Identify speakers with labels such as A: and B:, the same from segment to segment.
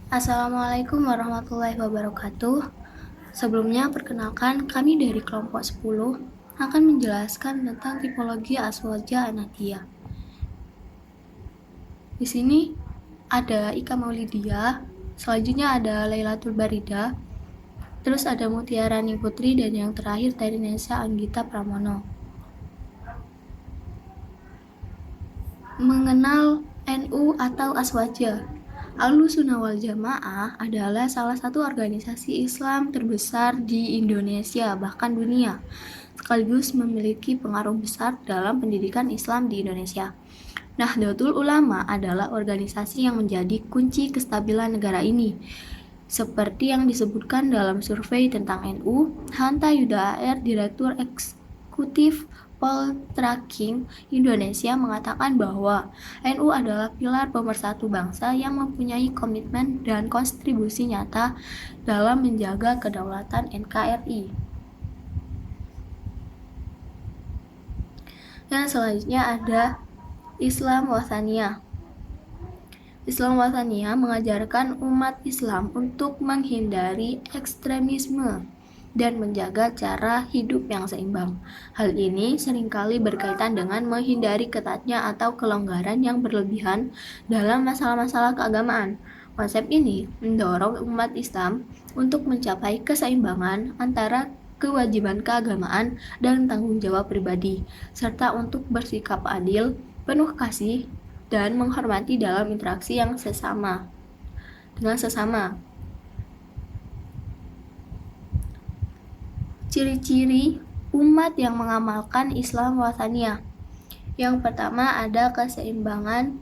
A: Assalamualaikum warahmatullahi wabarakatuh. Sebelumnya, perkenalkan kami dari kelompok 10 akan menjelaskan tentang tipologi aswaja anatia. Di sini ada Ika Maulidia, selanjutnya ada Lailatul Barida, terus ada Mutiarani Putri, dan yang terakhir Terinesa Anggita Pramono. Mengenal NU atau Aswaja. Ahlussunnah wal Jamaah adalah salah satu organisasi Islam terbesar di Indonesia, bahkan dunia, sekaligus memiliki pengaruh besar dalam pendidikan Islam di Indonesia. Nahdlatul Ulama adalah organisasi yang menjadi kunci kestabilan negara ini. Seperti yang disebutkan dalam survei tentang NU, Hanta Yuda AR, Direktur Eksekutif Poltreking Indonesia, mengatakan bahwa NU adalah pilar pemersatu bangsa yang mempunyai komitmen dan kontribusi nyata dalam menjaga kedaulatan NKRI. Dan selanjutnya ada Islam Wasatiyah. Islam Wasatiyah mengajarkan umat Islam untuk menghindari ekstremisme dan menjaga cara hidup yang seimbang. Hal ini seringkali berkaitan dengan menghindari ketatnya atau kelonggaran yang berlebihan dalam masalah-masalah keagamaan. Konsep ini mendorong umat Islam untuk mencapai keseimbangan antara kewajiban keagamaan dan tanggung jawab pribadi, serta untuk bersikap adil, penuh kasih, dan menghormati dalam interaksi yang dengan sesama. Ciri-ciri umat yang mengamalkan Islam Wasatiyah. Yang pertama ada keseimbangan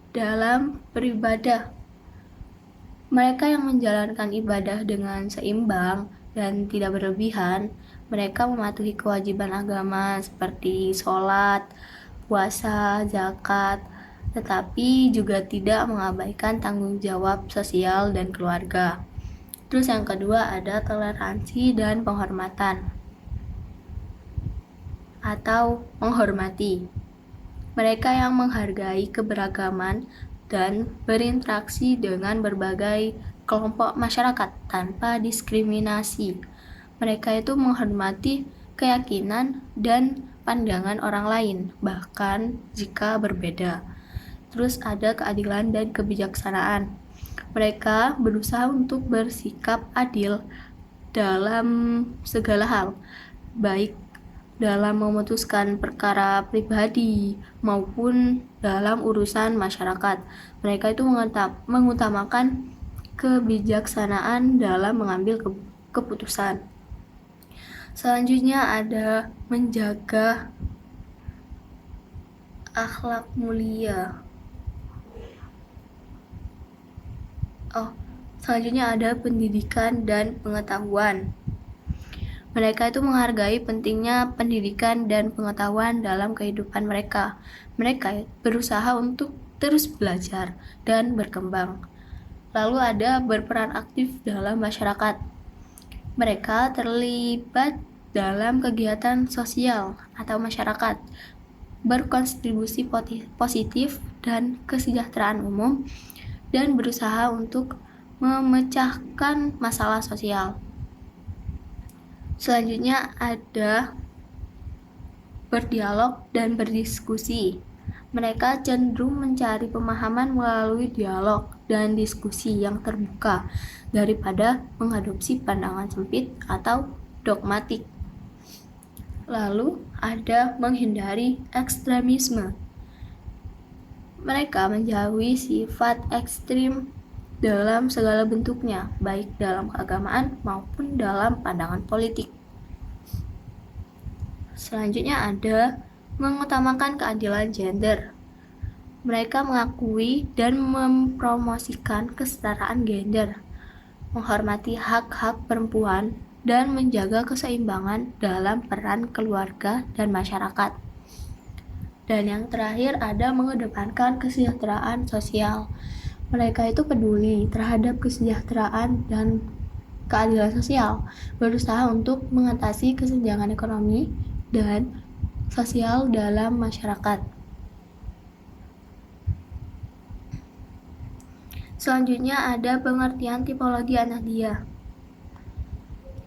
A: dalam beribadah. Mereka yang menjalankan ibadah dengan seimbang dan tidak berlebihan, mereka mematuhi kewajiban agama seperti sholat, puasa, zakat, tetapi juga tidak mengabaikan tanggung jawab sosial dan keluarga. Terus yang kedua ada toleransi dan penghormatan atau menghormati. Mereka yang menghargai keberagaman dan berinteraksi dengan berbagai kelompok masyarakat tanpa diskriminasi. Mereka itu menghormati keyakinan dan pandangan orang lain, bahkan jika berbeda. Terus ada keadilan dan kebijaksanaan. Mereka berusaha untuk bersikap adil dalam segala hal, baik dalam memutuskan perkara pribadi maupun dalam urusan masyarakat. Mereka itu mengutamakan kebijaksanaan dalam mengambil keputusan. Selanjutnya ada menjaga akhlak mulia. Selanjutnya ada pendidikan dan pengetahuan. Mereka itu menghargai pentingnya pendidikan dan pengetahuan dalam kehidupan mereka. Mereka berusaha untuk terus belajar dan berkembang. Lalu ada berperan aktif dalam masyarakat. Mereka terlibat dalam kegiatan sosial atau masyarakat, berkontribusi positif dan kesejahteraan umum, dan berusaha untuk memecahkan masalah sosial. Selanjutnya ada berdialog dan berdiskusi. Mereka cenderung mencari pemahaman melalui dialog dan diskusi yang terbuka daripada mengadopsi pandangan sempit atau dogmatik. Lalu ada menghindari ekstremisme. Mereka menjauhi sifat ekstrim dalam segala bentuknya, baik dalam keagamaan maupun dalam pandangan politik. Selanjutnya ada mengutamakan keadilan gender. Mereka mengakui dan mempromosikan kesetaraan gender, menghormati hak-hak perempuan, dan menjaga keseimbangan dalam peran keluarga dan masyarakat. Dan yang terakhir ada mengedepankan kesejahteraan sosial. Mereka itu peduli terhadap kesejahteraan dan keadilan sosial, berusaha untuk mengatasi kesenjangan ekonomi dan sosial dalam masyarakat. Selanjutnya ada pengertian tipologi Ahmadiyah.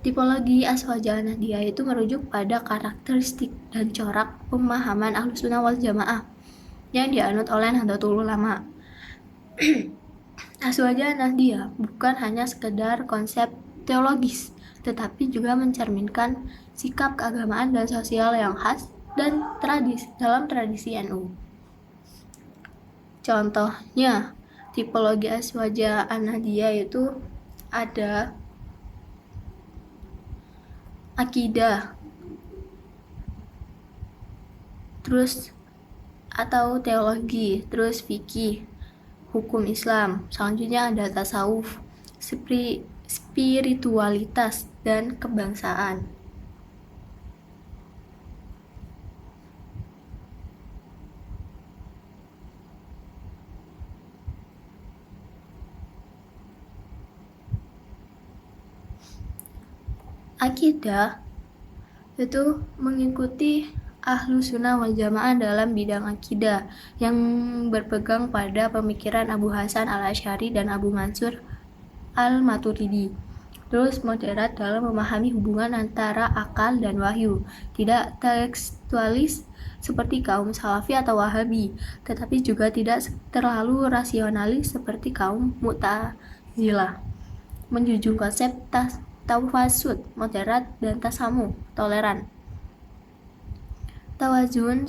A: Tipologi Aswaja Ahmadiyah itu merujuk pada karakteristik dan corak pemahaman Ahlussunnah wal Jamaah yang dianut oleh Nahdlatul Ulama. Aswaja Ahmadiyah bukan hanya sekedar konsep teologis, tetapi juga mencerminkan sikap keagamaan dan sosial yang khas dan dalam tradisi NU. Contohnya, tipologi Aswaja Ahmadiyah itu ada akidah, terus atau teologi, terus fikih, hukum Islam. Selanjutnya ada tasawuf, spiritualitas, dan kebangsaan. Akidah itu mengikuti Ahlussunnah wal Jamaah dalam bidang akidah yang berpegang pada pemikiran Abu Hasan al-Asy'ari dan Abu Mansur al-Maturidi. Terus moderat dalam memahami hubungan antara akal dan wahyu, tidak tekstualis seperti kaum Salafi atau Wahabi, tetapi juga tidak terlalu rasionalis seperti kaum Mu'tazilah. Menjunjung konsep tawasud, moderat, dan tasamu, toleran. Tawazun,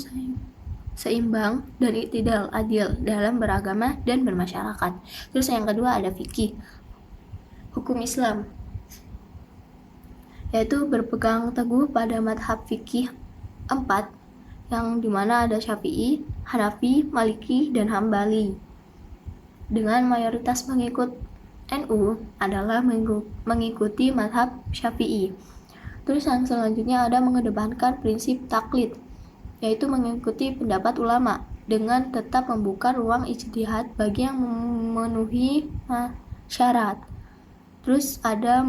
A: seimbang, dan iktidal, adil dalam beragama dan bermasyarakat. Terus yang kedua ada fikih, hukum Islam, yaitu berpegang teguh pada madhab fikih 4, yang dimana ada Syafi'i, Hanafi, Maliki, dan Hambali. Dengan mayoritas pengikut NU adalah mengikuti madhab Syafi'i. Terus yang selanjutnya ada mengedepankan prinsip taklid, yaitu mengikuti pendapat ulama dengan tetap membuka ruang ijtihad bagi yang memenuhi syarat. Terus ada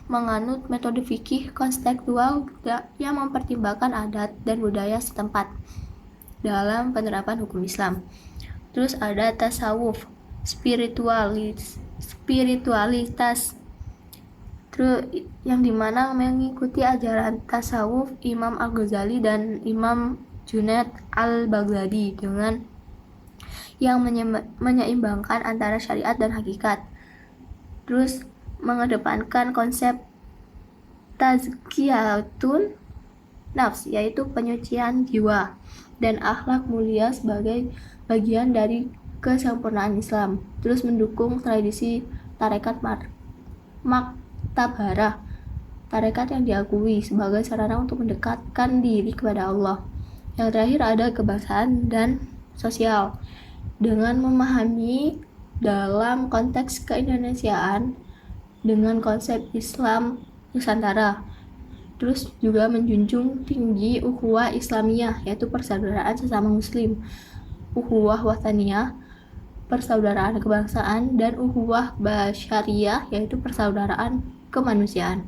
A: menganut metode fikih kontekstual yang mempertimbangkan adat dan budaya setempat dalam penerapan hukum Islam. Terus ada tasawuf, spiritualitas, terus yang dimana mengikuti ajaran tasawuf Imam Al-Ghazali dan Imam Junaid Al-Baghdadi dengan yang menyeimbangkan antara syariat dan hakikat. Terus mengedepankan konsep tazkiyatun nafs, yaitu penyucian jiwa dan akhlak mulia sebagai bagian dari kesempurnaan Islam. Terus mendukung tradisi tarekat Maktabarah, tarekat yang diakui sebagai sarana untuk mendekatkan diri kepada Allah. Yang terakhir ada kebangsaan dan sosial, dengan memahami dalam konteks keindonesiaan dengan konsep Islam Nusantara. Terus juga menjunjung tinggi ukhuwah Islamiyah, yaitu persaudaraan sesama muslim, ukhuwah wataniyah, persaudaraan kebangsaan, dan ukhuwah basyariyah, yaitu persaudaraan kemanusiaan.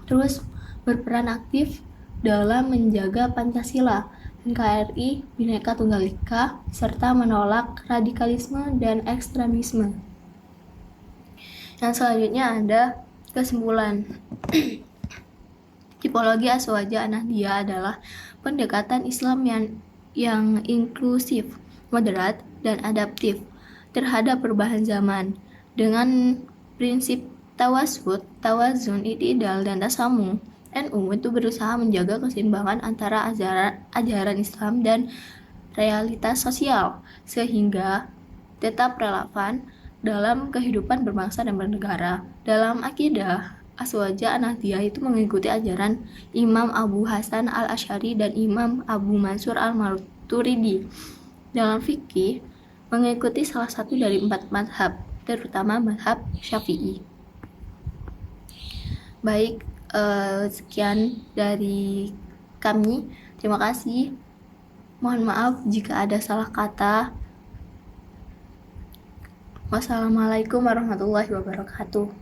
A: Terus berperan aktif dalam menjaga Pancasila, NKRI, Bhinneka Tunggal Ika, serta menolak radikalisme dan ekstremisme. Yang selanjutnya ada kesimpulan. Tipologi Aswaja Ahmadiyah adalah pendekatan Islam yang inklusif, moderat, dan adaptif terhadap perubahan zaman. Dengan prinsip tawasud, tawazun, iktidal, dan tasamu, NU itu berusaha menjaga keseimbangan antara ajaran Islam dan realitas sosial, sehingga tetap relevan dalam kehidupan berbangsa dan bernegara. Dalam akidah, Aswaja Ahmadiyah itu mengikuti ajaran Imam Abu Hasan al-Asy'ari dan Imam Abu Mansur al-Maturidi. Dalam fikih, mengikuti salah satu dari 4 madhab, terutama madhab Syafi'i. Baik, sekian dari kami. Terima kasih. Mohon maaf jika ada salah kata. Wassalamualaikum warahmatullahi wabarakatuh.